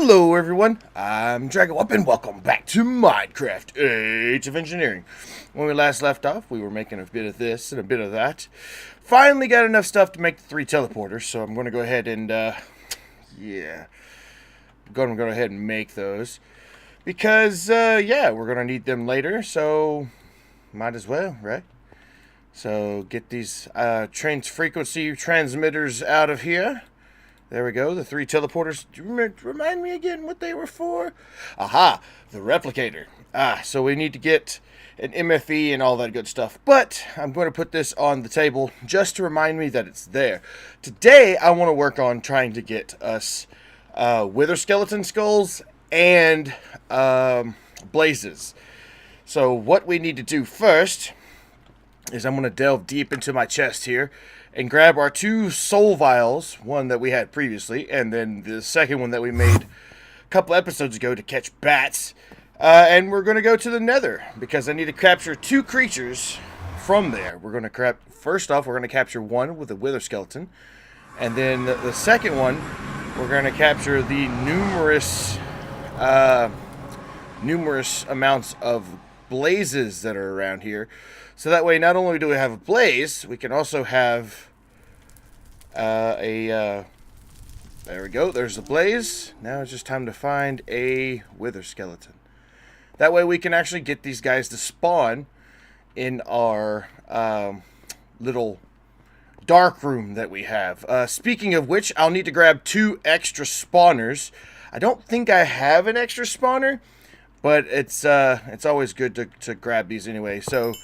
Hello everyone, I'm Dragon and welcome back to Minecraft Age of Engineering. When we last left off, we were making a bit of this and a bit of that. Finally got enough stuff to make the 3 teleporters, so I'm going to go ahead and, yeah. I'm going to go ahead and make those. Because, yeah, we're going to need them later, so might as well, right? So, get these, frequency transmitters out of here. There we go, the 3 teleporters. Do you remind me again what they were for? Aha, the replicator. So we need to get an MFE and all that good stuff. But I'm going to put this on the table just to remind me that it's there. Today, I want to work on trying to get us wither skeleton skulls and blazes. So what we need to do first is I'm going to delve deep into my chest here and grab our 2 soul vials, one that we had previously, and then the second one that we made a couple episodes ago to catch bats. And we're going to go to the nether, because I need to capture 2 creatures from there. We're going to first off, we're going to capture one with a wither skeleton, and then the second one, we're going to capture the numerous amounts of blazes that are around here. So that way, not only do we have a blaze, we can also have there we go, there's the blaze. Now it's just time to find a wither skeleton. That way we can actually get these guys to spawn in our little dark room that we have. Speaking of which, I'll need to grab 2 extra spawners. I don't think I have an extra spawner, but it's always good to grab these anyway. So,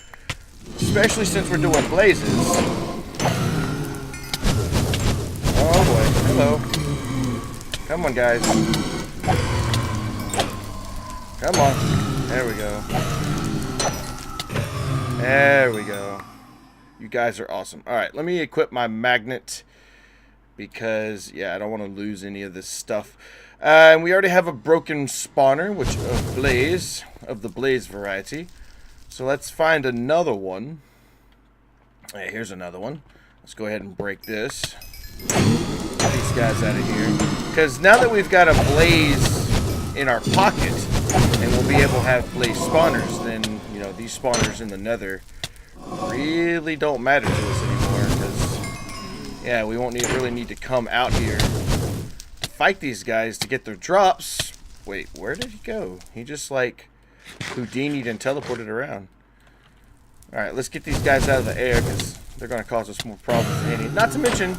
especially since we're doing blazes. Oh boy, hello. Come on, guys. Come on. There we go. There we go. You guys are awesome. Alright, let me equip my magnet, because, yeah, I don't want to lose any of this stuff. And we already have a broken spawner, which of the blaze variety. So let's find another one. Hey, here's another one. Let's go ahead and break this. Get these guys out of here. Because now that we've got a blaze in our pocket, and we'll be able to have blaze spawners, then, you know, these spawners in the nether really don't matter to us anymore. Because, yeah, we won't really need to come out here to fight these guys to get their drops. Wait, where did he go? He just, like, Houdini'd and teleported around. Alright, let's get these guys out of the air, because they're going to cause us more problems than any. Not to mention,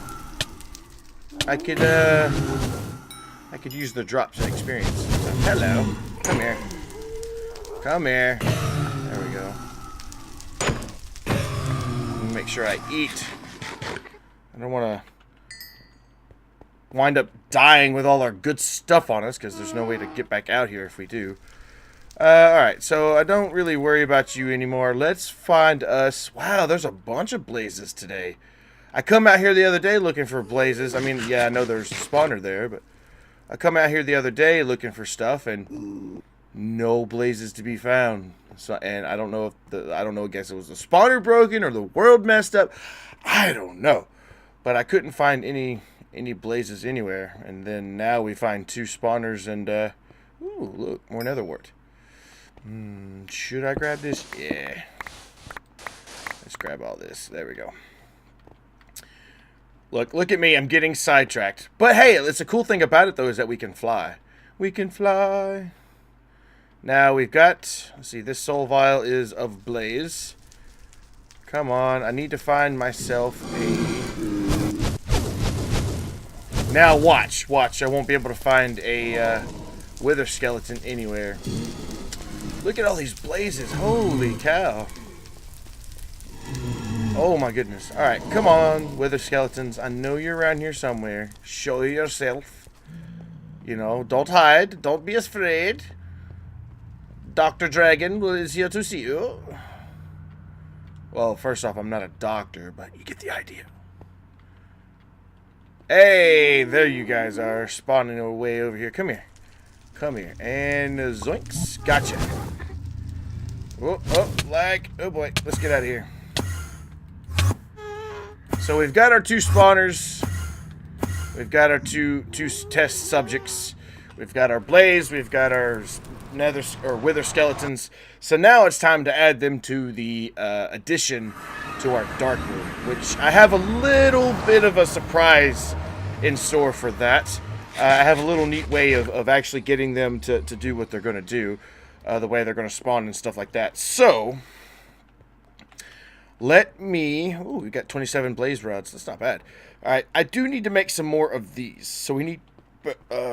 I could use the drops and experience. So, hello. Come here. Come here. There we go. Let me make sure I eat. I don't want to wind up dying with all our good stuff on us, because there's no way to get back out here if we do. Alright, so I don't really worry about you anymore. Let's find us... Wow, there's a bunch of blazes today. I come out here the other day looking for blazes. I mean, yeah, I know there's a spawner there, but I come out here the other day looking for stuff, and no blazes to be found. So, and I don't know if I guess it was the spawner broken or the world messed up. I don't know. But I couldn't find any blazes anywhere. And then now we find 2 spawners and, ooh, look, more nether wart. Should I grab this? Yeah. Let's grab all this. There we go. Look at me. I'm getting sidetracked. But hey, it's a cool thing about it, though, is that we can fly. We can fly. Now we've got, let's see, this soul vial is of blaze. Come on. I need to find myself a... Now watch. Watch. I won't be able to find a wither skeleton anywhere. Look at all these blazes. Holy cow. Oh my goodness. Alright, come on, wither skeletons. I know you're around here somewhere. Show yourself. You know, don't hide. Don't be afraid. Dr. Dragon is here to see you. Well, first off, I'm not a doctor, but you get the idea. Hey, there you guys are. Spawning away over here. Come here. Come here. And zoinks. Gotcha. Oh, lag. Oh boy. Let's get out of here. So we've got our 2 spawners. We've got our two test subjects. We've got our blaze. We've got our nether or wither skeletons. So now it's time to add them to the addition to our dark room, which I have a little bit of a surprise in store for that. I have a little neat way of actually getting them to do what they're going to do, the way they're going to spawn and stuff like that. So let me... Ooh, we got 27 blaze rods. That's not bad. All right, I do need to make some more of these. So we need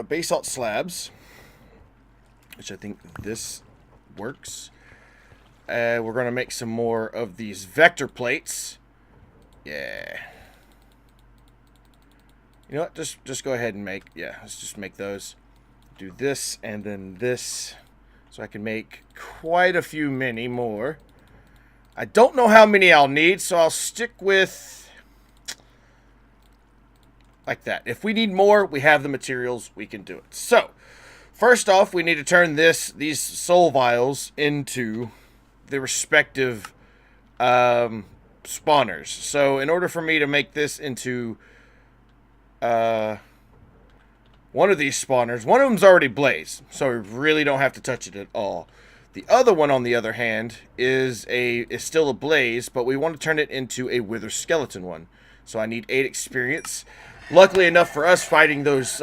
basalt slabs, which I think this works. We're going to make some more of these vector plates. Yeah. You know what? Just go ahead and make... Yeah, let's just make those. Do this and then this. So I can make quite a few many more. I don't know how many I'll need, so I'll stick with... like that. If we need more, we have the materials, we can do it. So, first off, we need to turn these soul vials into the respective spawners. So, in order for me to make this into one of these spawners, one of them's already blazed, so we really don't have to touch it at all. The other one, on the other hand, is still a blaze, but we want to turn it into a wither skeleton one. So I need 8 experience. Luckily enough for us, fighting those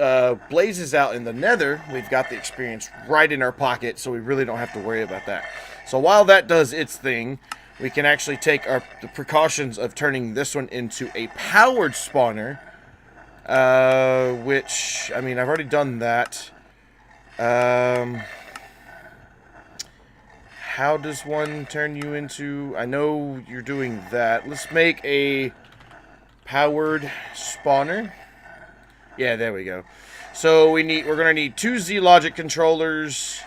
blazes out in the nether, we've got the experience right in our pocket, so we really don't have to worry about that. So while that does its thing, we can actually take the precautions of turning this one into a powered spawner, which, I mean, I've already done that. How does one turn you into... I know you're doing that. Let's make a powered spawner. Yeah, there we go. So we're going to need 2 Z-Logic controllers.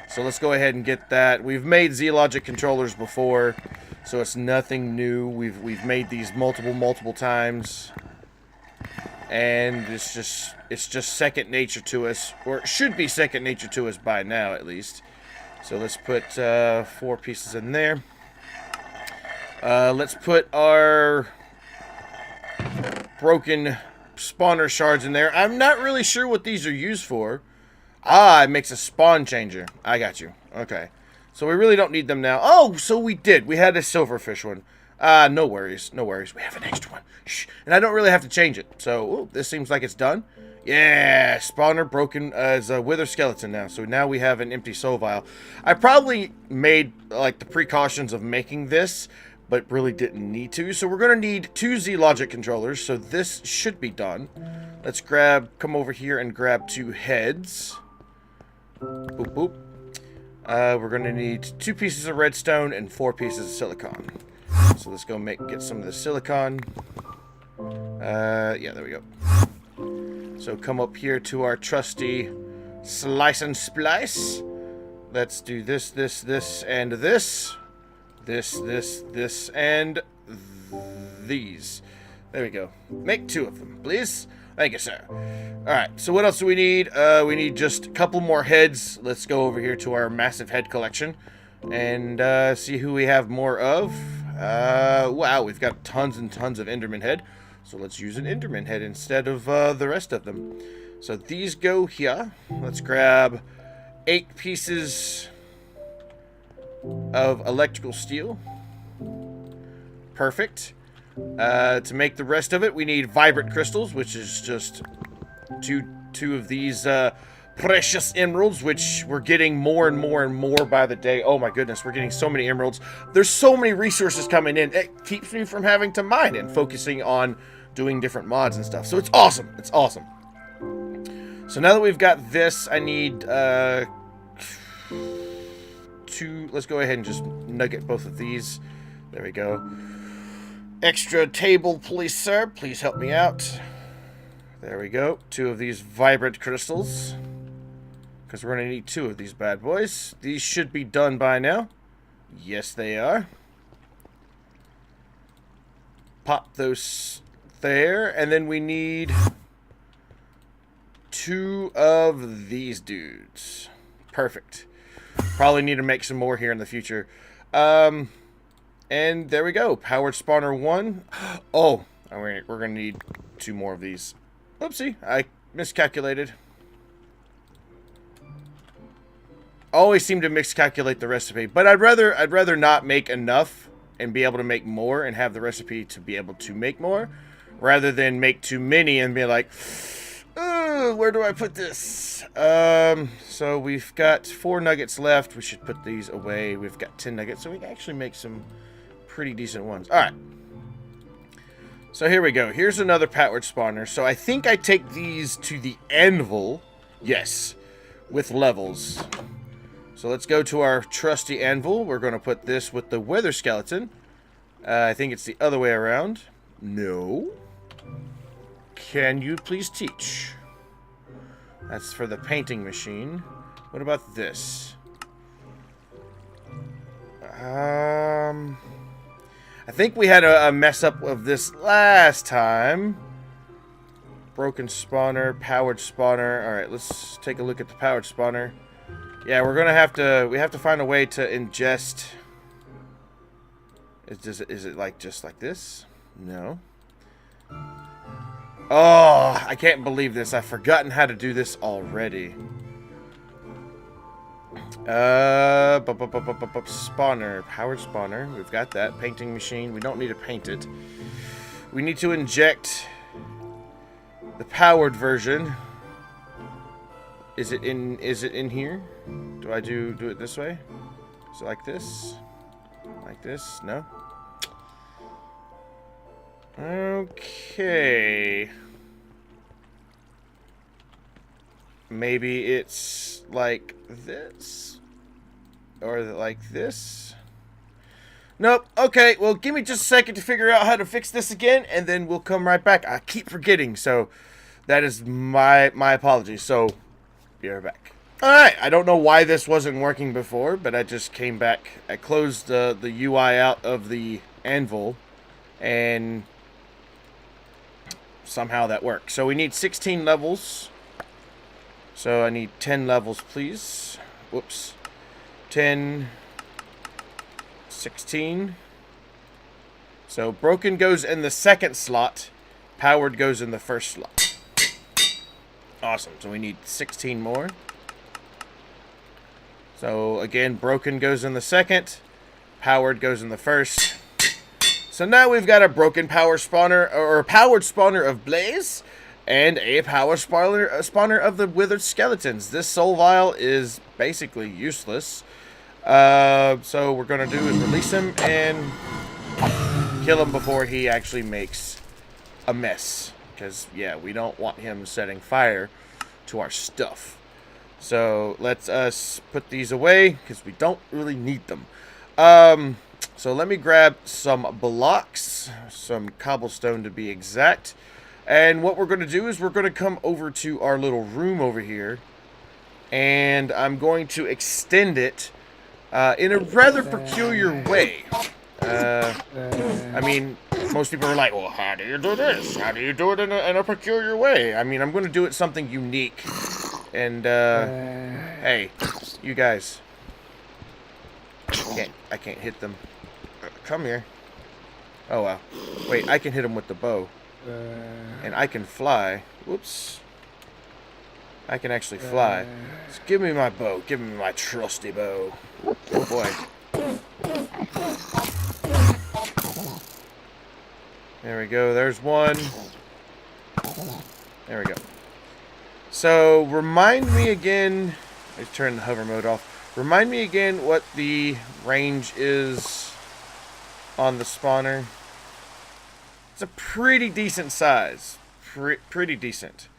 So let's go ahead and get that. We've made Z-Logic controllers before, so it's nothing new. We've made these multiple times. And it's just second nature to us, or it should be second nature to us by now at least. So let's put 4 pieces in there. Let's put our broken spawner shards in there. I'm not really sure what these are used for. Ah, it makes a spawn changer. I got you. Okay. So we really don't need them now. Oh, so we did. We had a silverfish one. No worries. No worries. We have an extra one. Shh. And I don't really have to change it. So, ooh, this seems like it's done. Yeah, spawner broken as a wither skeleton now. So now we have an empty soul vial. I probably made, like, the precautions of making this, but really didn't need to. So we're going to need 2 Z-Logic controllers. So this should be done. Let's come over here and grab 2 heads. Boop, boop. We're going to need 2 pieces of redstone and 4 pieces of silicon. So let's go get some of the silicon. Yeah, there we go. So come up here to our trusty slice and splice. Let's do this, and this. This, and these. There we go. Make 2 of them, please. Thank you, sir. Alright, so what else do we need? We need just a couple more heads. Let's go over here to our massive head collection and see who we have more of. Wow, we've got tons and tons of Enderman head. So let's use an Enderman head instead of the rest of them. So these go here. Let's grab 8 pieces of electrical steel. Perfect. To make the rest of it, we need vibrant crystals, which is just two of these precious emeralds, which we're getting more and more and more by the day. Oh my goodness, we're getting so many emeralds. There's so many resources coming in. It keeps me from having to mine and focusing on doing different mods and stuff. So it's awesome. It's awesome. So now that we've got this, I need 2. Let's go ahead and just nugget both of these. There we go. Extra table, please, sir. Please help me out. There we go. 2 of these vibrant crystals. Because we're going to need 2 of these bad boys. These should be done by now. Yes, they are. Pop those there. And then we need 2 of these dudes. Perfect. Probably need to make some more here in the future. And there we go. Powered spawner 1. Oh, we're going to need 2 more of these. Oopsie, I miscalculated. always seem to miscalculate the recipe. But I'd rather not make enough and be able to make more and have the recipe to be able to make more, rather than make too many and be like, oh, where do I put this? So we've got 4 nuggets left. We should put these away. We've got 10 nuggets, so we can actually make some pretty decent ones. All right. So here we go. Here's another powered spawner. So I think I take these to the anvil. Yes, with levels. So let's go to our trusty anvil. We're going to put this with the wither skeleton. I think it's the other way around. No. Can you please teach? That's for the painting machine. What about this? I think we had a mess up of this last time. Broken spawner, powered spawner. Alright, let's take a look at the powered spawner. Yeah, we're gonna have to, we have to find a way to ingest. Is it like just like this? No. Oh, I can't believe this. I've forgotten how to do this already. Spawner, powered spawner. We've got that. Painting machine. We don't need to paint it. We need to inject the powered version. Is it in here? Do I do it this way? Is it like this? Like this? No? Okay. Maybe it's like this? Or like this? Nope. Okay, well, give me just a second to figure out how to fix this again, and then we'll come right back. I keep forgetting, so that is my apologies. So, be right back. Alright, I don't know why this wasn't working before, but I just came back. I closed the UI out of the anvil, and somehow that worked. So we need 16 levels. So I need 10 levels, please. Whoops. 10, 16. So broken goes in the second slot. Powered goes in the first slot. Awesome. So we need 16 more. So again, broken goes in the second. Powered goes in the first. So now we've got a broken power spawner, or a powered spawner of blaze, and a power spawner of the withered skeletons. This soul vial is basically useless. So we're going to do is release him and kill him before he actually makes a mess. Because, yeah, we don't want him setting fire to our stuff. So let's us put these away because we don't really need them. So let me grab some blocks, some cobblestone to be exact. And what we're going to do is we're going to come over to our little room over here. And I'm going to extend it in a rather peculiar way. I mean, most people are like, well, how do you do this? How do you do it in a peculiar way? I mean, I'm going to do it something unique. And, hey, you guys. I can't hit them. Come here. Oh, wow. Wait, I can hit them with the bow. And I can fly. Whoops. I can actually fly. So give me my bow. Give me my trusty bow. Oh, boy. There we go. There's one. There we go. So, remind me again. Let's turn the hover mode off. Remind me again what the range is on the spawner. It's a pretty decent size. Pretty decent.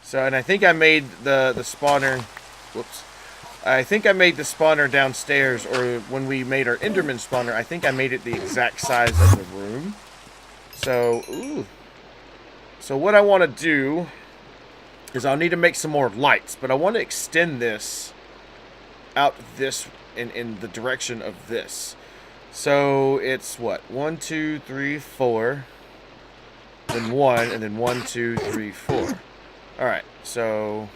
So, and I think I made the spawner. Whoops. I think I made the spawner downstairs, or when we made our Enderman spawner, I think I made it the exact size of the room. So, ooh. So what I want to do is I'll need to make some more lights, but I want to extend this out this in the direction of this. So it's what? 1, 2, 3, 4. Then 1, and then 1, 2, 3, 4. Alright, so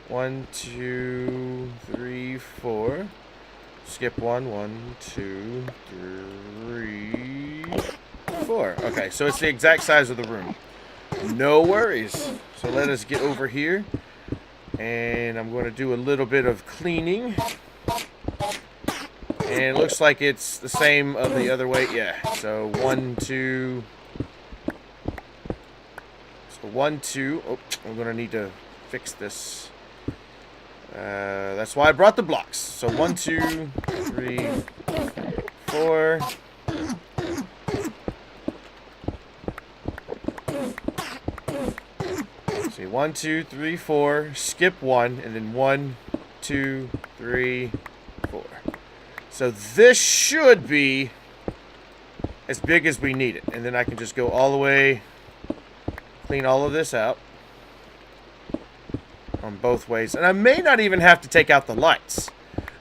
1, 2, 3, 4. Skip 1, 1, 2, 3, 4. Okay, so it's the exact size of the room. No worries. So let us get over here. And I'm going to do a little bit of cleaning. And it looks like it's the same of the other way. Yeah. So 1, 2. So 1, 2. Oh, I'm going to need to fix this. That's why I brought the blocks. So 1, 2, 3, 4. See, 1, 2, 3, 4. Skip 1, and then 1, 2, 3, 4. So this should be as big as we need it, and then I can just go all the way, clean all of this out on both ways, and I may not even have to take out the lights.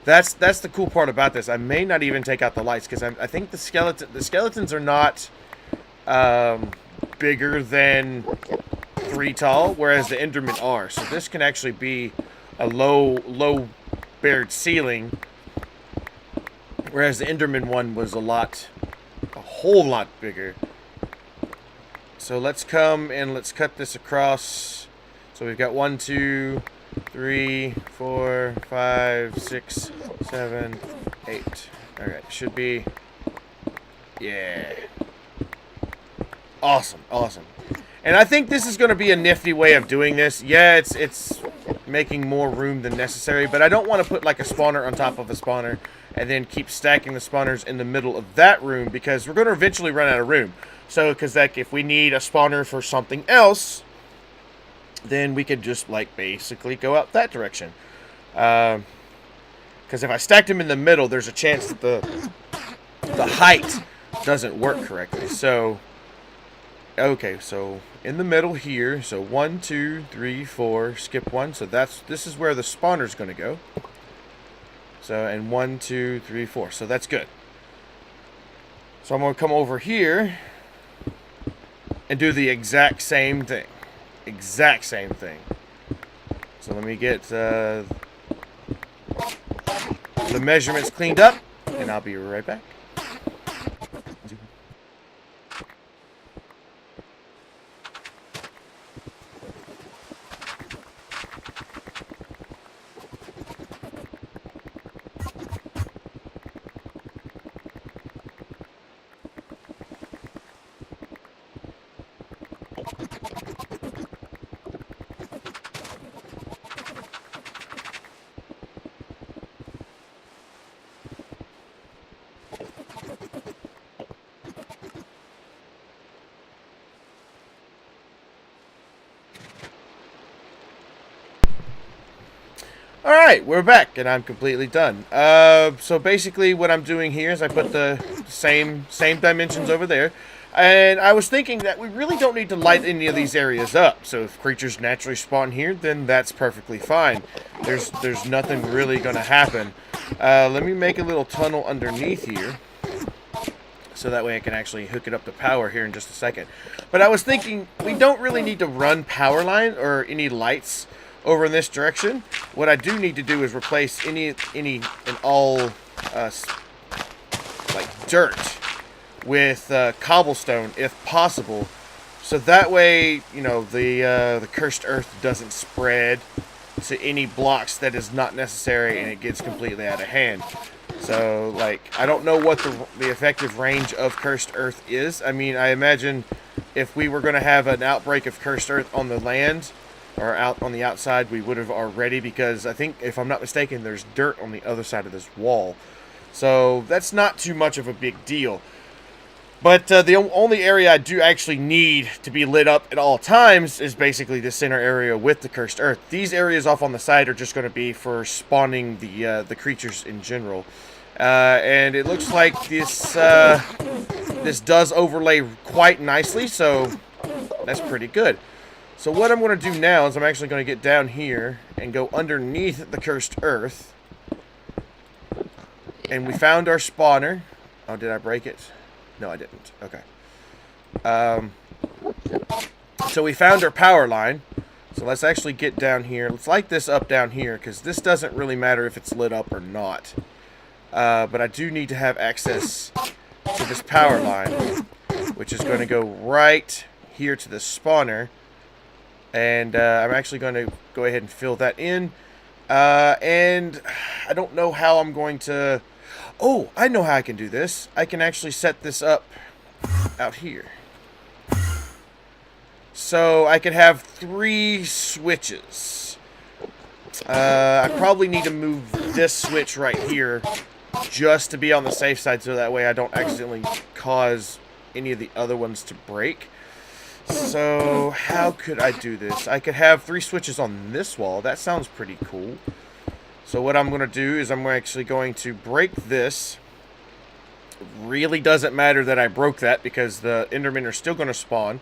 That's the cool part about this. I may not even take out the lights because I think the skeletons are not bigger than 3 tall, whereas the Endermen are. So this can actually be a low bared ceiling, whereas the Enderman one was a whole lot bigger. So let's come and let's cut this across. So we've got 1, 2, 3, 4, 5, 6, 7, 8. All right, should be, yeah. Awesome, awesome. And I think this is going to be a nifty way of doing this. Yeah, it's making more room than necessary, but I don't want to put like a spawner on top of a spawner and then keep stacking the spawners in the middle of that room, because we're going to eventually run out of room. So, because like if we need a spawner for something else, then we could just like basically go out that direction. Because if I stacked them in the middle, there's a chance that the height doesn't work correctly. So, okay, so in the middle here, so 1, 2, 3, 4, skip 1. So this is where the spawner's going to go. So, and 1, 2, 3, 4. So that's good. So I'm going to come over here and do the exact same thing. Exact same thing. So let me get the measurements cleaned up, and I'll be right back. Alright, we're back, and I'm completely done. So basically what I'm doing here is I put the same dimensions over there. And I was thinking that we really don't need to light any of these areas up. So if creatures naturally spawn here, then that's perfectly fine. There's nothing really going to happen. Let me make a little tunnel underneath here, so that way I can actually hook it up to power here in just a second. But I was thinking we don't really need to run power line or any lights over in this direction. What I do need to do is replace any and all like dirt with cobblestone if possible, so that way, you know, the cursed earth doesn't spread to any blocks that is not necessary and it gets completely out of hand. So like, I don't know what the effective range of cursed earth is. I mean, I imagine if we were going to have an outbreak of cursed earth on the land or out on the outside, we would have already, because I think, if I'm not mistaken, there's dirt on the other side of this wall. So that's not too much of a big deal. But the only area I do actually need to be lit up at all times is basically the center area with the cursed earth. These areas off on the side are just going to be for spawning the creatures in general. And it looks like this does overlay quite nicely, so that's pretty good. So what I'm going to do now is I'm actually going to get down here and go underneath the cursed earth. And we found our spawner. Oh, did I break it? No, I didn't. Okay. So we found our power line. So let's actually get down here. Let's light this up down here, because this doesn't really matter if it's lit up or not. But I do need to have access to this power line, which is going to go right here to the spawner. And I'm actually going to go ahead and fill that in. And I don't know how I'm going to... Oh, I know how I can do this. I can actually set this up out here. So I could have 3 switches. I probably need to move this switch right here just to be on the safe side, so that way I don't accidentally cause any of the other ones to break. So how could I do this? I could have 3 switches on this wall. That sounds pretty cool. So what I'm going to do is I'm actually going to break this. It really doesn't matter that I broke that, because the Endermen are still going to spawn.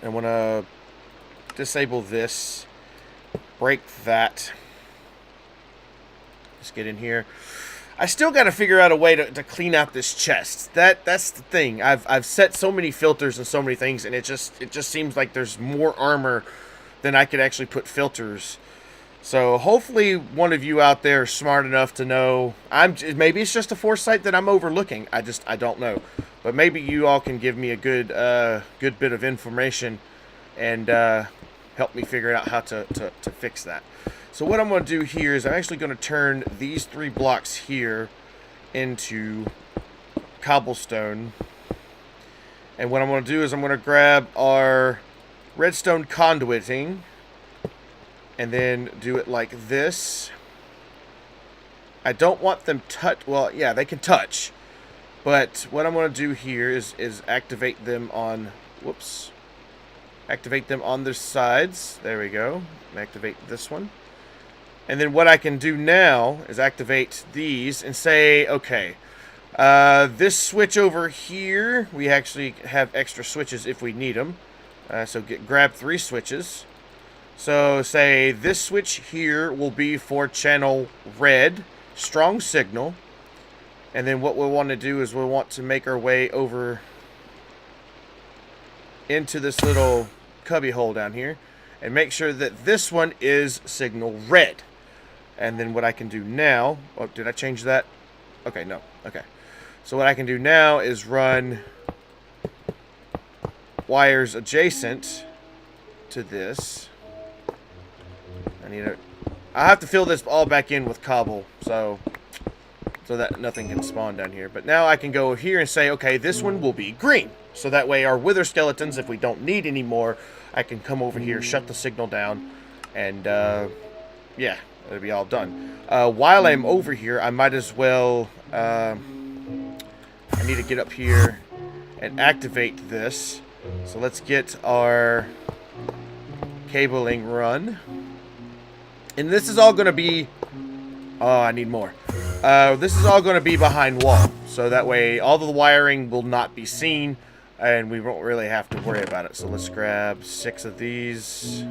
I want to disable this. Break that. Just get in here. I still got to figure out a way to clean out this chest. That's the thing. I've set so many filters and so many things, and it just seems like there's more armor than I could actually put filters. So hopefully one of you out there is smart enough to know. Maybe it's just a foresight that I'm overlooking. I don't know. But maybe you all can give me a good bit of information and help me figure out how to fix that. So what I'm going to do here is I'm actually going to turn these 3 blocks here into cobblestone. And what I'm going to do is I'm going to grab our redstone conduiting and then do it like this. I don't want them well, yeah, they can touch. But what I'm going to do here is activate them on, activate them on their sides. There we go. Activate this one. And then what I can do now is activate these and say, okay, this switch over here, we actually have extra switches if we need them. So grab 3 switches. So say this switch here will be for channel red, strong signal. And then what we'll want to do is we'll want to make our way over into this little cubby hole down here and make sure that this one is signal red. And then what I can do now... Oh, did I change that? Okay, no. Okay. So what I can do now is run wires adjacent to this. I have to fill this all back in with cobble, so that nothing can spawn down here. But now I can go here and say, okay, this one will be green. So that way our wither skeletons, if we don't need any more, I can come over here, shut the signal down, and yeah, it'll be all done. While I'm over here, I might as well, I need to get up here and activate this. So let's get our cabling run. And this is all going to be... Oh, I need more. This is all going to be behind wall. So that way all the wiring will not be seen. And we won't really have to worry about it. So let's grab 6 of these.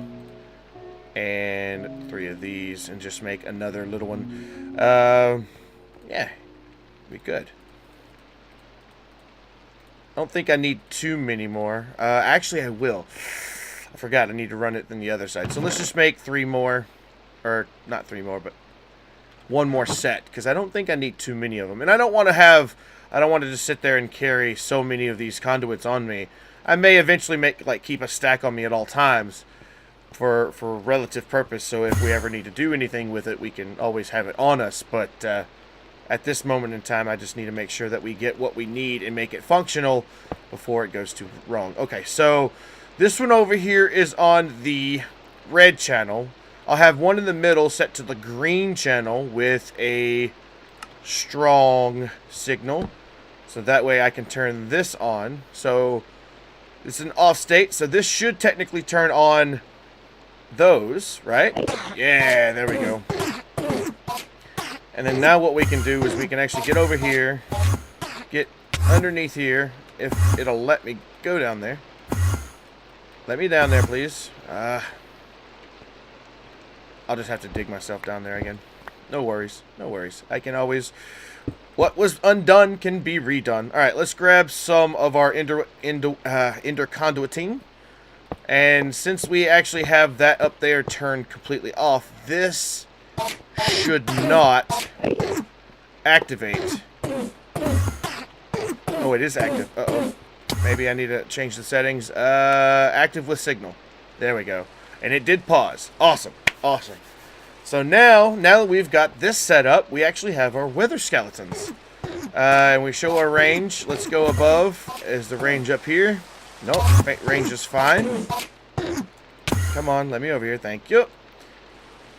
And 3 of these. And just make another little one. Yeah. Be good. I don't think I need too many more. Actually, I will. I forgot I need to run it on the other side. So let's just make 3 more. Or, not 3 more, but 1 more set. Because I don't think I need too many of them. And I don't want to just sit there and carry so many of these conduits on me. I may eventually keep a stack on me at all times for relative purpose. So if we ever need to do anything with it, we can always have it on us. But at this moment in time, I just need to make sure that we get what we need and make it functional before it goes too wrong. Okay, so this one over here is on the red channel. I'll have one in the middle set to the green channel with a strong signal. So that way I can turn this on. So this is an off state. So this should technically turn on those, right? Yeah, there we go. And then now what we can do is we can actually get over here, get underneath here, if it'll let me go down there. Let me down there, please. I'll just have to dig myself down there again. No worries. No worries. I can always... What was undone can be redone. Alright, let's grab some of our ender conduiting. And since we actually have that up there turned completely off, this should not activate. Oh, it is active. Uh-oh. maybe I need to change the settings. Active with signal. There we go. And it did pause. Awesome. Awesome. So now that we've got this set up, we actually have our wither skeletons. And we show our range. Let's go above. Is the range up here? Nope. Range is fine. Come on, let me over here. Thank you.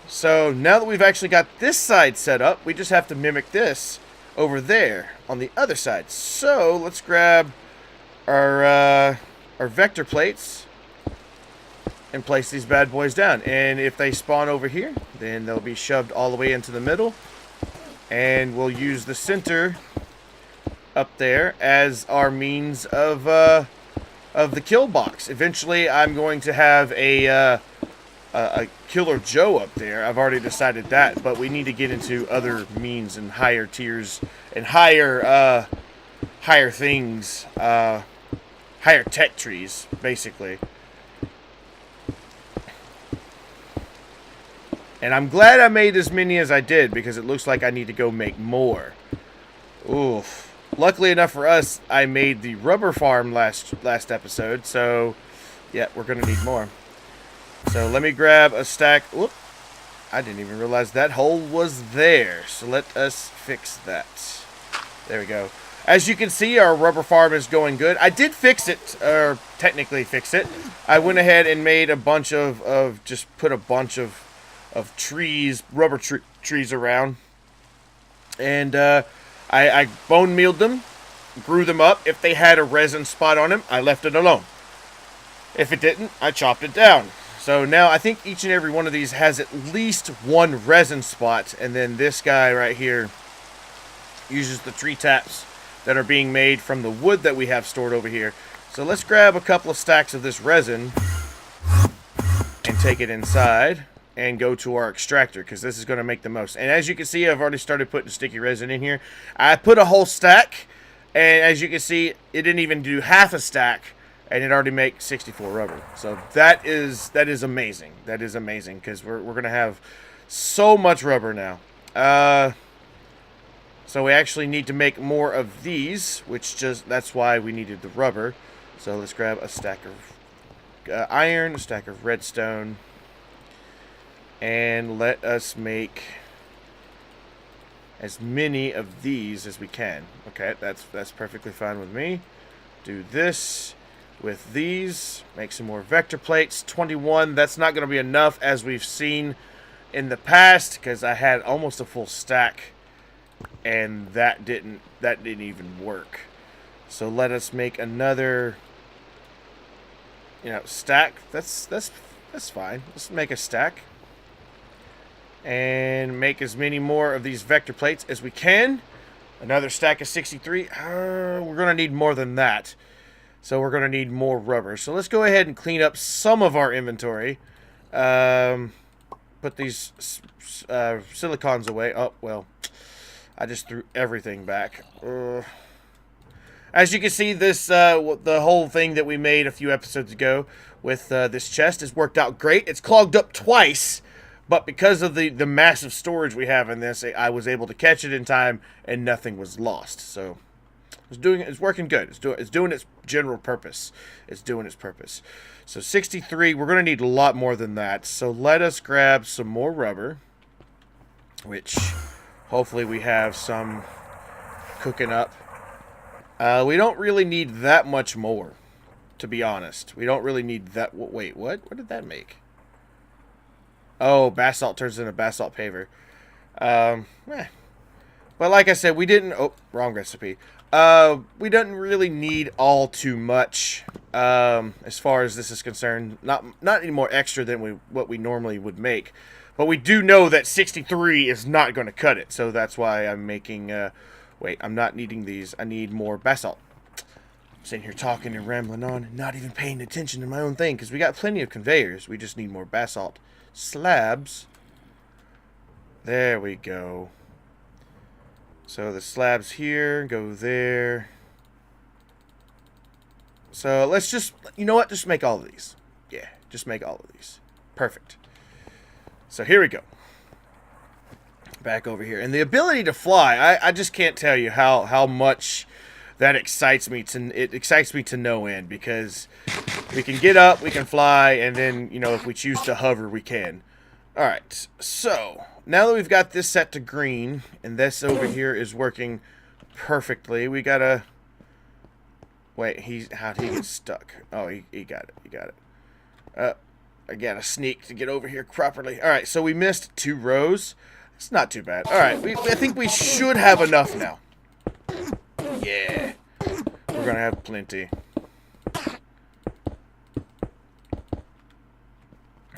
So now that we've actually got this side set up, we just have to mimic this over there on the other side. So let's grab our vector plates and place these bad boys down. And if they spawn over here, then they'll be shoved all the way into the middle. And we'll use the center up there as our means of the kill box. Eventually, I'm going to have a Killer Joe up there. I've already decided that, but we need to get into other means and higher tiers and higher things, higher tech trees, basically. And I'm glad I made as many as I did, because it looks like I need to go make more. Oof. Luckily enough for us, I made the rubber farm last episode, so yeah, we're going to need more. So let me grab a stack. Whoop. I didn't even realize that hole was there. So let us fix that. There we go. As you can see, our rubber farm is going good. I did fix it, or technically fix it. I went ahead and made a bunch of just put a bunch of trees, rubber trees around. And I bone mealed them, grew them up. If they had a resin spot on them, I left it alone. If it didn't, I chopped it down. So now I think each and every one of these has at least one resin spot. And then this guy right here uses the tree taps that are being made from the wood that we have stored over here. So let's grab a couple of stacks of this resin and take it inside and go to our extractor, because this is going to make the most. And as you can see, I've already started putting sticky resin in here. I put a whole stack, and as you can see, it didn't even do half a stack, and it already makes 64 rubber. So that is amazing. That is amazing, because we're going to have so much rubber now. So we actually need to make more of these, which that's why we needed the rubber. So let's grab a stack of iron, a stack of redstone, and let us make as many of these as we can. Okay, that's perfectly fine with me. Do this with these. Make some more vector plates. 21. That's not going to be enough, as we've seen in the past, because I had almost a full stack, and that didn't even work. So let us make another, stack. That's fine. Let's make a stack. And make as many more of these vector plates as we can. Another stack of 63. We're going to need more than that. So we're going to need more rubber. So let's go ahead and clean up some of our inventory. Put these silicons away. Oh, well, I just threw everything back. As you can see, this the whole thing that we made a few episodes ago with this chest has worked out great. It's clogged up twice. But because of the massive storage we have in this, I was able to catch it in time, and nothing was lost. So it's working good. It's doing its general purpose. It's doing its purpose. So 63, we're going to need a lot more than that. So let us grab some more rubber, which hopefully we have some cooking up. We don't really need that much more, to be honest. We don't really need that. Wait, what? What did that make? Oh, basalt turns into basalt paver. But like I said, we didn't... Oh, wrong recipe. We didn't really need all too much as far as this is concerned. Not any more extra than what we normally would make. But we do know that 63 is not going to cut it. So that's why I'm making... wait, I'm not needing these. I need more basalt. I'm sitting here talking and rambling on, not even paying attention to my own thing, because we got plenty of conveyors. We just need more basalt slabs. There we go. So the slabs here go there. So let's just, you know what, just make all of these. Yeah, just make all of these. Perfect. So here we go. Back over here. And the ability to fly, I just can't tell you how much that excites me to no end, because we can get up, we can fly, and then, you know, if we choose to hover, we can. Alright, so now that we've got this set to green, and this over here is working perfectly, we gotta... Wait, how'd he get stuck? Oh, he got it. He got it. I gotta sneak to get over here properly. Alright, so we missed 2 rows. It's not too bad. Alright, I think we should have enough now. Yeah. We're gonna have plenty.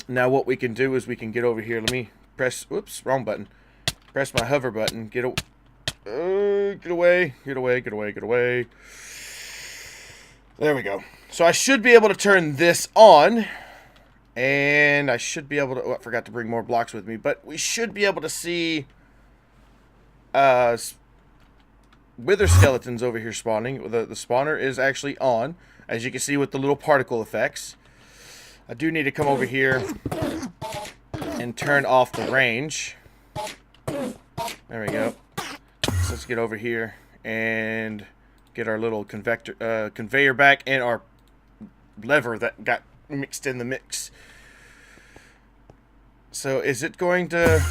Now what we can do is we can get over here. Let me press... Whoops, wrong button. Press my hover button. Get away. Get away. Get away. Get away. Get away. There we go. So I should be able to turn this on. And I should be able to... Oh, I forgot to bring more blocks with me. But we should be able to see... wither skeletons over here spawning. The spawner is actually on. As you can see with the little particle effects. I do need to come over here and turn off the range. There we go. So let's get over here and get our little conveyor back and our lever that got mixed in the mix. So is it going to...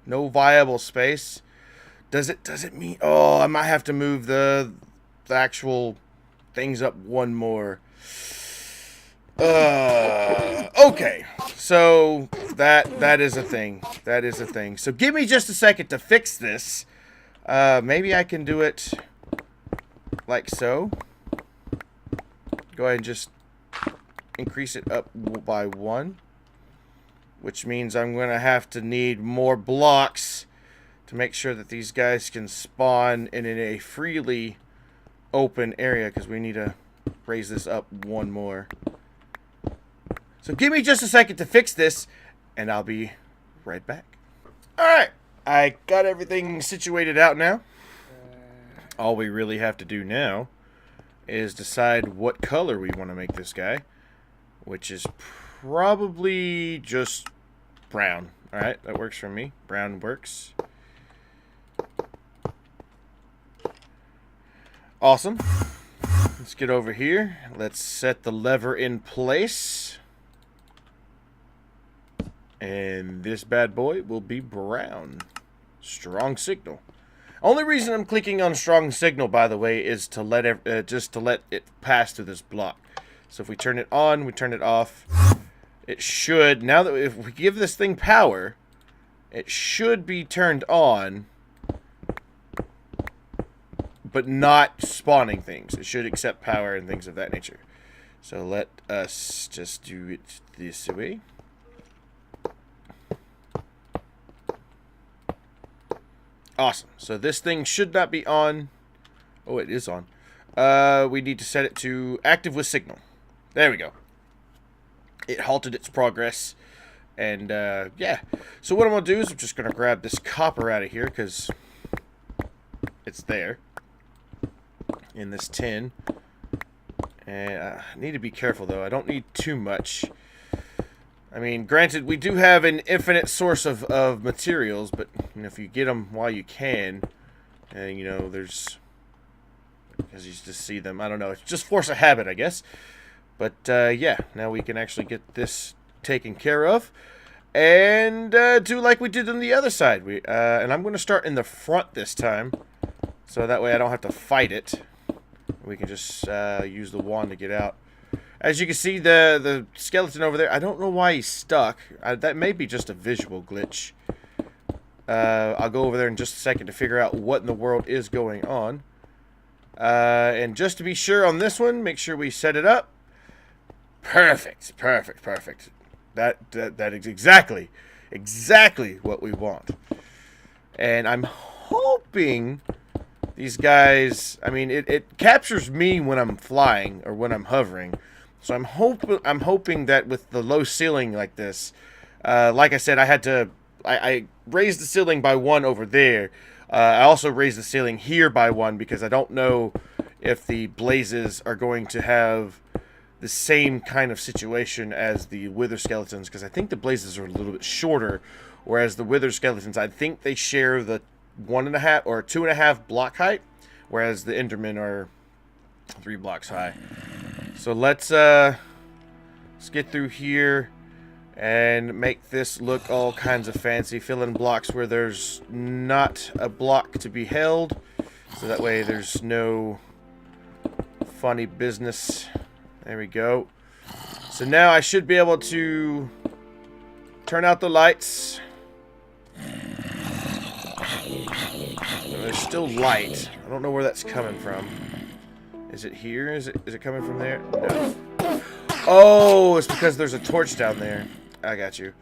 No viable space? Does it mean... Oh, I might have to move the actual things up one more. Okay. So that is a thing. That is a thing. So give me just a second to fix this. Maybe I can do it like so. Go ahead and just increase it up by 1. Which means I'm going to have to need more blocks to make sure that these guys can spawn in a freely open area, because we need to raise this up 1 more. So give me just a second to fix this, and I'll be right back. Alright, I got everything situated out now. All we really have to do now is decide what color we want to make this guy, which is probably just brown. Alright, that works for me. Brown works. Awesome. Let's get over here. Let's set the lever in place. And this bad boy will be brown. Strong signal. Only reason I'm clicking on strong signal, by the way, is to let just to let it pass through this block. So if we turn it on, we turn it off, it should, now that if we give this thing power, it should be turned on, but not spawning things. It should accept power and things of that nature. So let us just do it this way. Awesome. So this thing should not be on. Oh, it is on. We need to set it to active with signal. There we go. It halted its progress. And, yeah. So what I'm going to do is I'm just going to grab this copper out of here, because it's there in this tin. And I need to be careful, though. I don't need too much. I mean, granted, we do have an infinite source of materials, but you know, if you get them while you can, and you know, there's... Because you just see them. I don't know. It's just force of habit, I guess. But, yeah. Now we can actually get this taken care of. And do like we did on the other side. And I'm going to start in the front this time. So that way I don't have to fight it. We can just use the wand to get out. As you can see, the skeleton over there, I don't know why he's stuck. That may be just a visual glitch. I'll go over there in just a second to figure out what in the world is going on. And just to be sure on this one, make sure we set it up. Perfect, perfect, perfect. That is exactly what we want. And I'm hoping these guys, I mean, it captures me when I'm flying or when I'm hovering. So I'm hoping that with the low ceiling like this, like I said, I raised the ceiling by 1 over there. I also raised the ceiling here by 1 because I don't know if the blazes are going to have the same kind of situation as the wither skeletons, because I think the blazes are a little bit shorter, whereas the wither skeletons, I think they share the 1.5 or 2.5 block height, whereas the Endermen are 3 blocks high. So let's get through here and make this look all kinds of fancy. Fill in blocks where there's not a block to be held, so that way there's no funny business. There we go. So now I should be able to turn out the lights. There's still light. I don't know where that's coming from. Is it here? Is it coming from there? No. Oh, it's because there's a torch down there. I got you.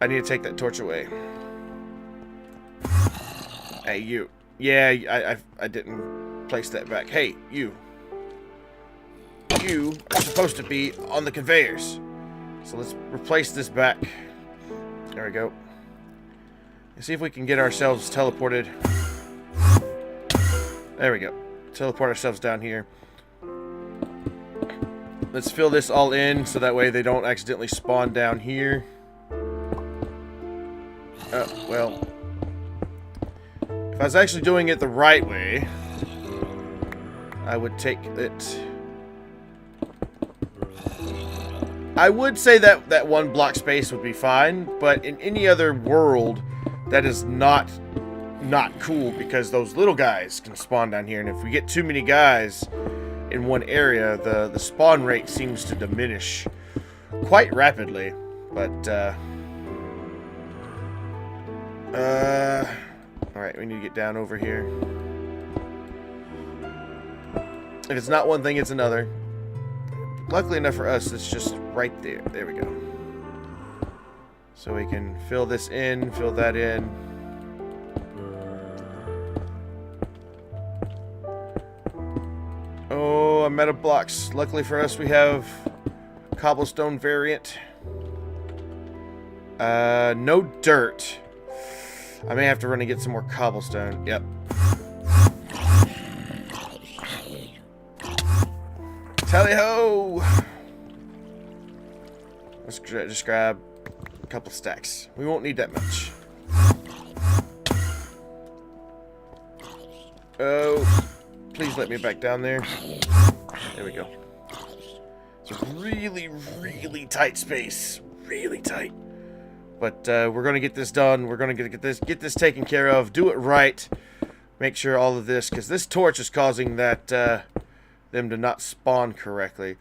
I need to take that torch away. Hey, you. Yeah, I didn't place that back. Hey, you. You are supposed to be on the conveyors. So let's replace this back. There we go. Let's see if we can get ourselves teleported. There we go. Teleport ourselves down here. Let's fill this all in so that way they don't accidentally spawn down here. Well. If I was actually doing it the right way, I would take it. I would say that 1 block space would be fine, but in any other world, that is not cool because those little guys can spawn down here, and if we get too many guys in one area, the spawn rate seems to diminish quite rapidly. But alright, we need to get down over here. If it's not one thing, it's another. Luckily enough for us, it's just right there. There we go. So we can fill this in, fill that in. Oh, I'm out of blocks. Luckily for us, we have cobblestone variant. No dirt. I may have to run and get some more cobblestone. Yep. Tally-ho! Let's just grab a couple stacks. We won't need that much. Oh, please let me back down there. There we go. It's a really, really tight space. Really tight. But we're going to get this done. We're going to get this taken care of. Do it right. Make sure all of this, because this torch is causing that them to not spawn correctly.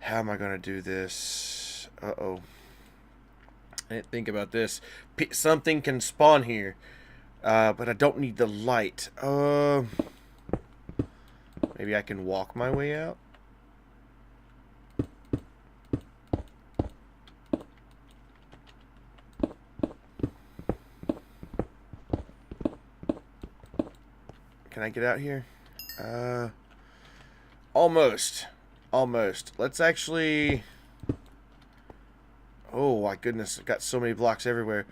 How am I going to do this? Uh-oh. I didn't think about this. Something can spawn here. But I don't need the light. Maybe I can walk my way out? Can I get out here? Almost. Almost. Let's actually... Oh my goodness, I've got so many blocks everywhere.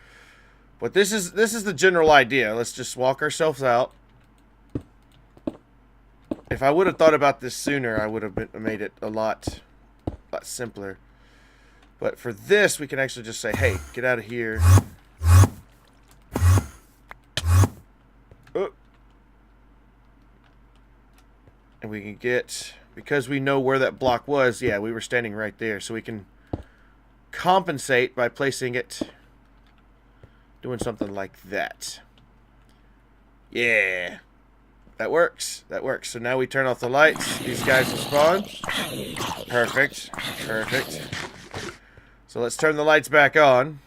But this is the general idea. Let's just walk ourselves out. If I would have thought about this sooner, I would have made it a lot simpler. But for this, we can actually just say, hey, get out of here. Oh. And we can get, because we know where that block was, yeah, we were standing right there. So we can compensate by placing it, doing something like that. Yeah. That works. That works. So now we turn off the lights. These guys will spawn. Perfect. Perfect. So let's turn the lights back on.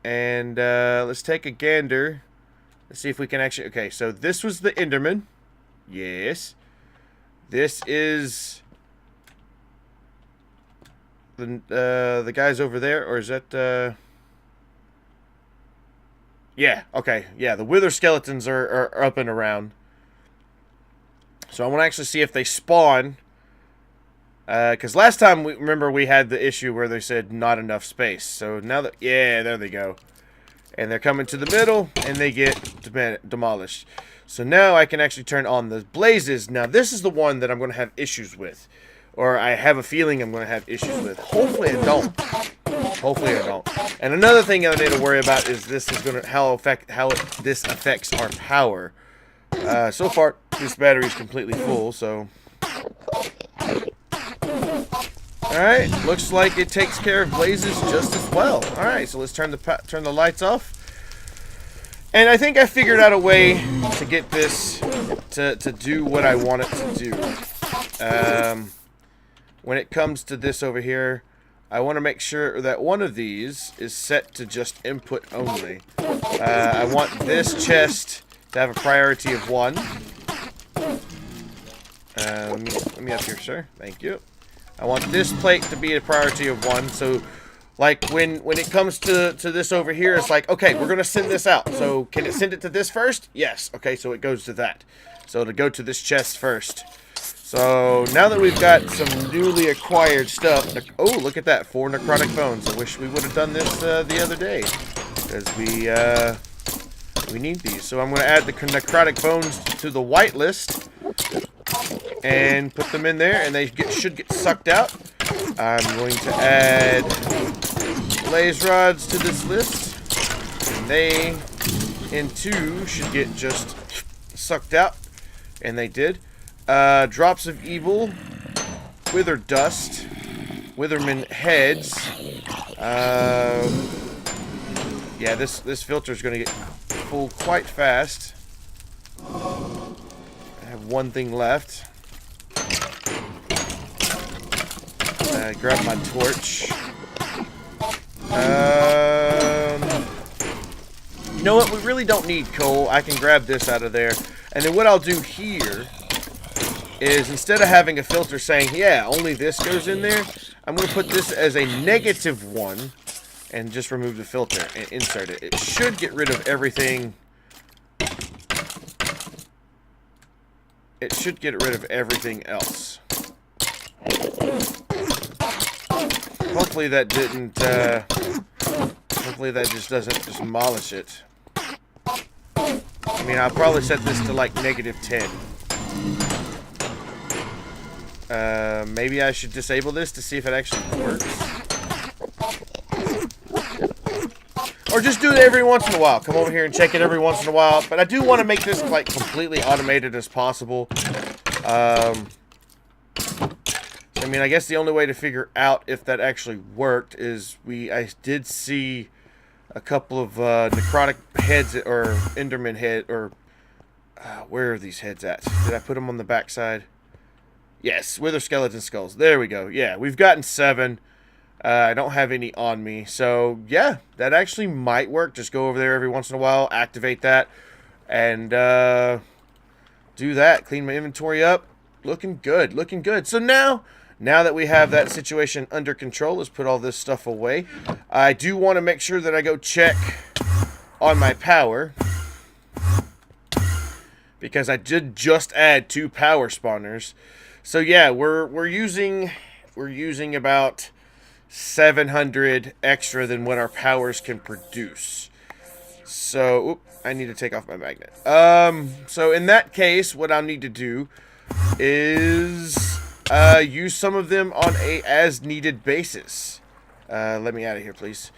And let's take a gander. Let's see if we can actually... Okay, so this was the Enderman. Yes. This is... the guys over there. Or is that... Yeah, okay. Yeah, the wither skeletons are up and around. So I want to actually see if they spawn. Because last time, remember, we had the issue where they said not enough space. So now that... Yeah, there they go. And they're coming to the middle, and they get demolished. So now I can actually turn on the blazes. Now, this is the one that I'm going to have issues with. Or I have a feeling I'm going to have issues with. Hopefully I don't. Hopefully I don't. And another thing I need to worry about is this is gonna this affects our power. So far, this battery is completely full, so. Alright, looks like it takes care of blazes just as well. Alright, so let's turn the lights off. And I think I figured out a way to get this to do what I want it to do. When it comes to this over here, I want to make sure that one of these is set to just input only. I want this chest to have a priority of 1. Let me up here, sir. Thank you. I want this plate to be a priority of 1. So, like, when it comes to this over here, it's like, okay, we're going to send this out. So, can it send it to this first? Yes. Okay, so it goes to that. So, to go to this chest first. So, now that we've got some newly acquired stuff. Oh, look at that. 4 necrotic bones. I wish we would have done this the other day. Because we need these. So, I'm going to add the necrotic bones to the white list. And put them in there, and they should get sucked out. I'm going to add blaze rods to this list, and they, in 2, should get just sucked out, and they did. Drops of evil, wither dust, witherman heads. Yeah, this filter is going to get full quite fast. I have 1 thing left. Grab my torch. You know what? We really don't need coal. I can grab this out of there. And then what I'll do here is, instead of having a filter saying, yeah, only this goes in there, I'm going to put this as a -1 and just remove the filter and insert it. It should get rid of everything. It should get rid of everything else. Hopefully that didn't, hopefully that just doesn't demolish it. I mean, I'll probably set this to like -10. Maybe I should disable this to see if it actually works. Or just do it every once in a while. Come over here and check it every once in a while. But I do want to make this like completely automated as possible. I mean, I guess the only way to figure out if that actually worked is I did see a couple of necrotic heads or enderman head or where are these heads at? Did I put them on the backside? Yes, wither skeleton skulls. There we go. Yeah, we've gotten 7. I don't have any on me, so yeah, that actually might work. Just go over there every once in a while, activate that, and do that. Clean my inventory up. Looking good. Looking good. So now that we have that situation under control, let's put all this stuff away. I do want to make sure that I go check on my power, because I did just add 2 power spawners. So yeah, we're using about 700 extra than what our powers can produce. So, I need to take off my magnet. So in that case, what I'll need to do is use some of them on a as-needed basis. Let me out of here, please.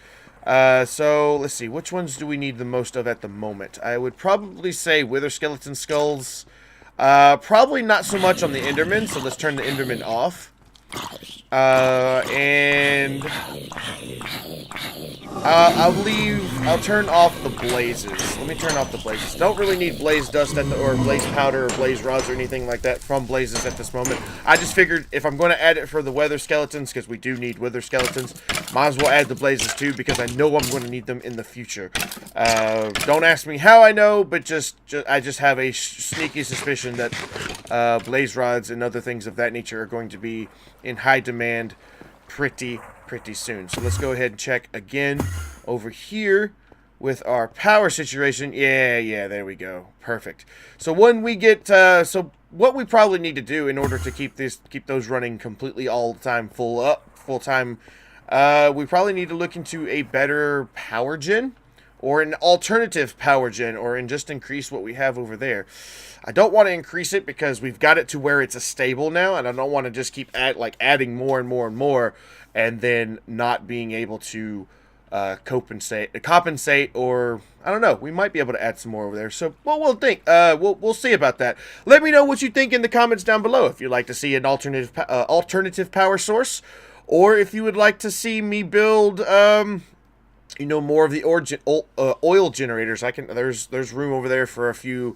So, let's see. Which ones do we need the most of at the moment? I would probably say wither skeleton skulls. Probably not so much on the enderman, so let's turn the enderman off. And I'll turn off the blazes. Let me turn off the blazes. Don't really need blaze dust or blaze powder or blaze rods or anything like that from blazes at this moment. I just figured if I'm going to add it for the wither skeletons, because we do need wither skeletons, might as well add the blazes too, because I know I'm going to need them in the future. Don't ask me how I know, but I just have a sneaky suspicion that blaze rods and other things of that nature are going to be in high demand pretty soon. So let's go ahead and check again over here with our power situation. Yeah, there we go. Perfect. So when we get so what we probably need to do in order to keep those running completely all the time full time, we probably need to look into a better power gen, or an alternative power gen, or in just increase what we have over there. I don't want to increase it because we've got it to where it's a stable now, and I don't want to just keep adding more and more and more, and then not being able to compensate, or I don't know. We might be able to add some more over there. So, well, we'll think. We'll see about that. Let me know what you think in the comments down below. If you'd like to see an alternative power source, or if you would like to see me build, more of the oil generators. There's room over there for a few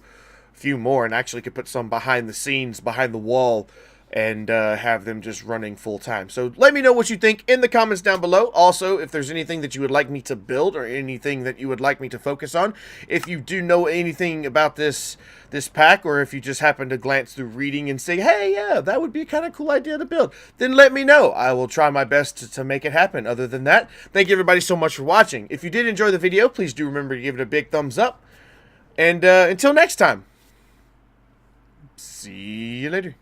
more, and actually could put some behind the scenes, behind the wall, and have them just running full time. So let me know what you think in the comments down below. Also, if there's anything that you would like me to build, or anything that you would like me to focus on, if you do know anything about this pack, or if you just happen to glance through reading and say, hey, yeah, that would be a kind of cool idea to build, then let me know. I will try my best to make it happen. Other than that, thank you everybody so much for watching. If you did enjoy the video, please do remember to give it a big thumbs up. And until next time, see you later.